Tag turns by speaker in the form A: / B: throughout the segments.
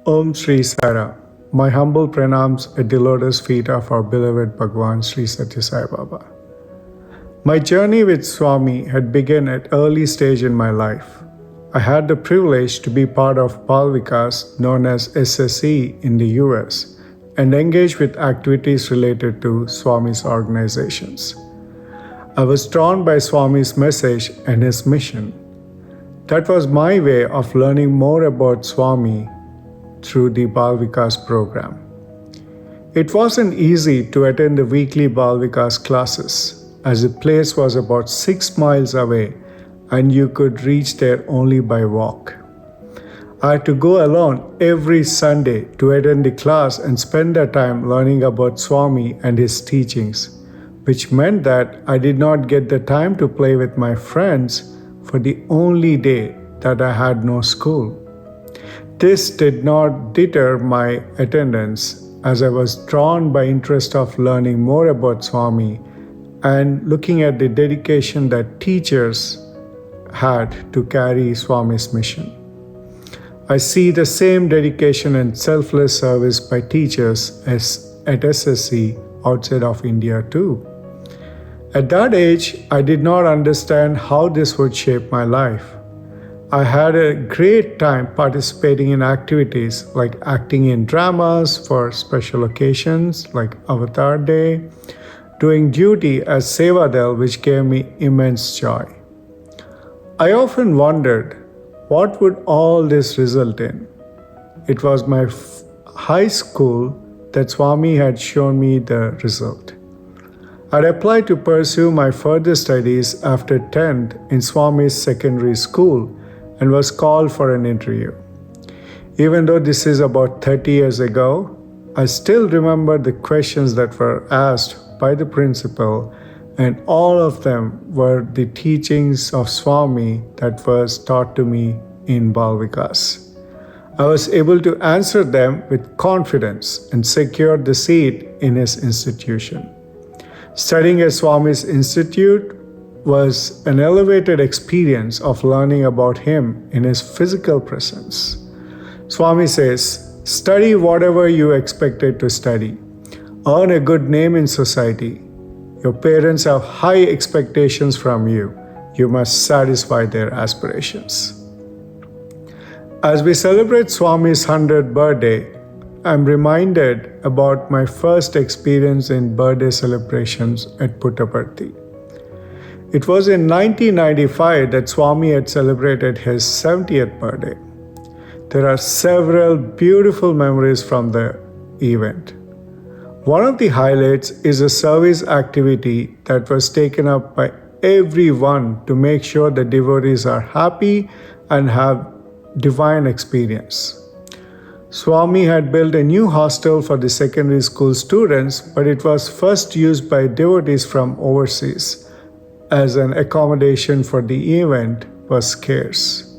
A: Om Sri Sara. My humble pranams at the lotus feet of our beloved Bhagavan Sri Sathya Sai Baba. My journey with Swami had begun at early stage in my life. I had the privilege to be part of Balvikas known as SSE in the US and engage with activities related to Swami's organizations. I was drawn by Swami's message and his mission. That was my way of learning more about Swami through the Balvikas program. It wasn't easy to attend the weekly Balvikas classes, as the place was about 6 miles away and you could reach there only by walk. I had to go alone every Sunday to attend the class and spend the time learning about Swami and his teachings, which meant that I did not get the time to play with my friends for the only day that I had no school. This did not deter my attendance, as I was drawn by interest of learning more about Swami and looking at the dedication that teachers had to carry Swami's mission. I see the same dedication and selfless service by teachers as at SSC outside of India too. At that age, I did not understand how this would shape my life. I had a great time participating in activities like acting in dramas for special occasions like Avatar Day, doing duty as Sevadal, which gave me immense joy. I often wondered, what would all this result in? It was my high school that Swami had shown me the result. I'd applied to pursue my further studies after 10th in Swami's secondary school and was called for an interview. Even though this is about 30 years ago, I still remember the questions that were asked by the principal, and all of them were the teachings of Swami that was taught to me in Balvikas. I was able to answer them with confidence and secured the seat in his institution. Studying at Swami's institute was an elevated experience of learning about him in his physical presence. Swami says, study whatever you expected to study. Earn a good name in society. Your parents have high expectations from you. You must satisfy their aspirations. As we celebrate Swami's 100th birthday, I'm reminded about my first experience in birthday celebrations at Puttaparthi. It was in 1995 that Swami had celebrated his 70th birthday. There are several beautiful memories from the event. One of the highlights is a service activity that was taken up by everyone to make sure the devotees are happy and have divine experience. Swami had built a new hostel for the secondary school students, but it was first used by devotees from overseas, as an accommodation for the event was scarce.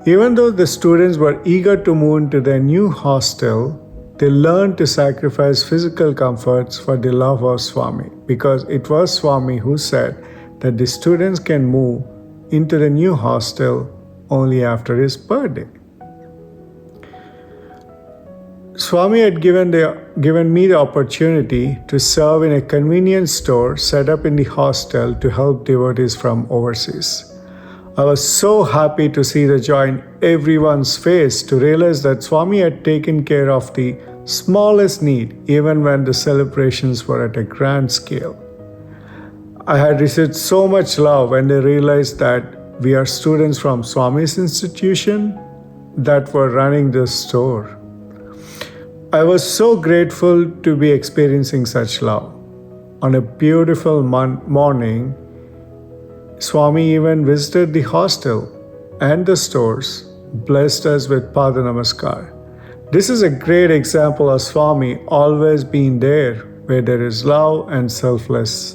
A: Even though the students were eager to move into their new hostel, they learned to sacrifice physical comforts for the love of Swami, because it was Swami who said that the students can move into the new hostel only after his birthday. Swami had given me the opportunity to serve in a convenience store set up in the hostel to help devotees from overseas. I was so happy to see the joy in everyone's face to realize that Swami had taken care of the smallest need even when the celebrations were at a grand scale. I had received so much love when they realized that we are students from Swami's institution that were running this store. I was so grateful to be experiencing such love. On a beautiful morning, Swami even visited the hostel and the stores, blessed us with Pada Namaskar. This is a great example of Swami always being there where there is love and selfless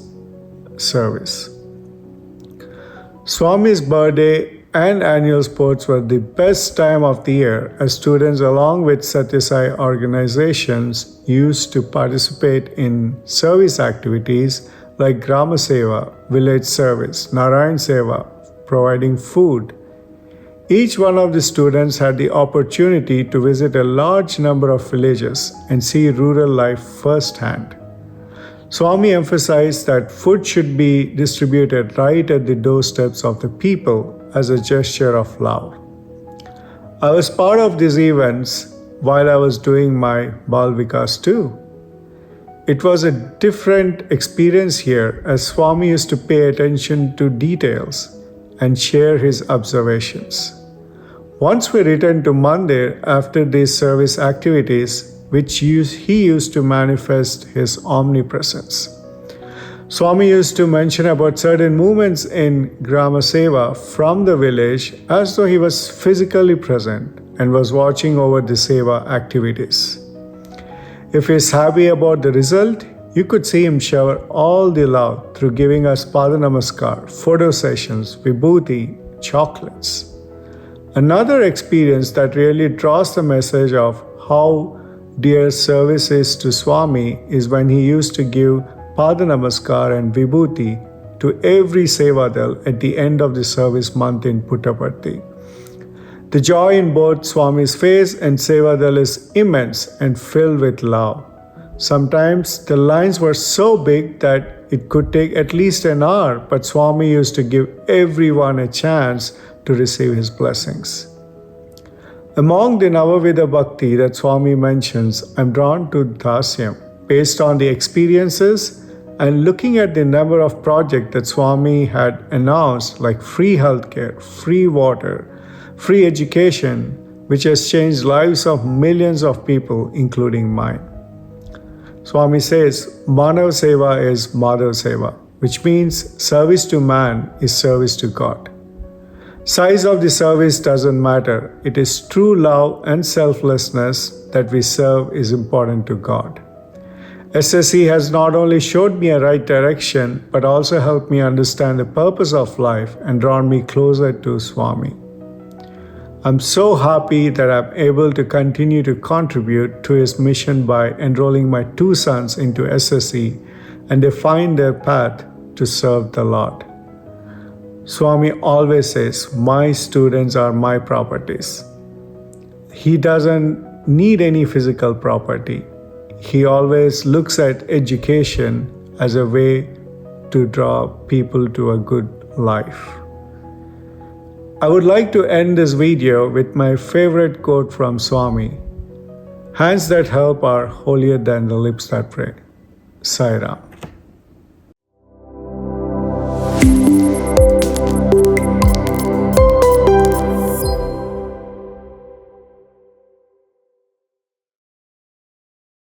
A: service. Swami's birthday and annual sports were the best time of the year, as students along with Sathya Sai organizations used to participate in service activities like Grama Seva, village service, Narayan Seva, providing food, Each one of the students had the opportunity to visit a large number of villages and see rural life firsthand. Swami emphasized that food should be distributed right at the doorsteps of the people as a gesture of love. I was part of these events while I was doing my Balvikas too. It was a different experience here as Swami used to pay attention to details and share his observations. Once we returned to Mandir after these service activities, he used to manifest his omnipresence. Swami used to mention about certain movements in Grama Seva from the village as though he was physically present and was watching over the Seva activities. If he is happy about the result, you could see him shower all the love through giving us Pada Namaskar, photo sessions, vibhuti, chocolates. Another experience that really draws the message of how dear service is to Swami is when he used to give Pada Namaskar and vibhuti to every Sevadal at the end of the service month in Puttaparthi. The joy in both Swami's face and Sevadal is immense and filled with love. Sometimes the lines were so big that it could take at least an hour, but Swami used to give everyone a chance to receive his blessings. Among the Navavidha Bhakti that Swami mentions, I'm drawn to Dasyam based on the experiences and looking at the number of projects that Swami had announced, like free healthcare, free water, free education, which has changed lives of millions of people, including mine. Swami says, Manav Seva is Madhav Seva, which means service to man is service to God. Size of the service doesn't matter. It is true love and selflessness that we serve is important to God. SSE has not only showed me a right direction, but also helped me understand the purpose of life and drawn me closer to Swami. I'm so happy that I'm able to continue to contribute to his mission by enrolling my two sons into SSE, and they find their path to serve the Lord. Swami always says, my students are my properties. He doesn't need any physical property. He always looks at education as a way to draw people to a good life. I would like to end this video with my favorite quote from Swami. Hands that help are holier than the lips that pray. Sai Ram.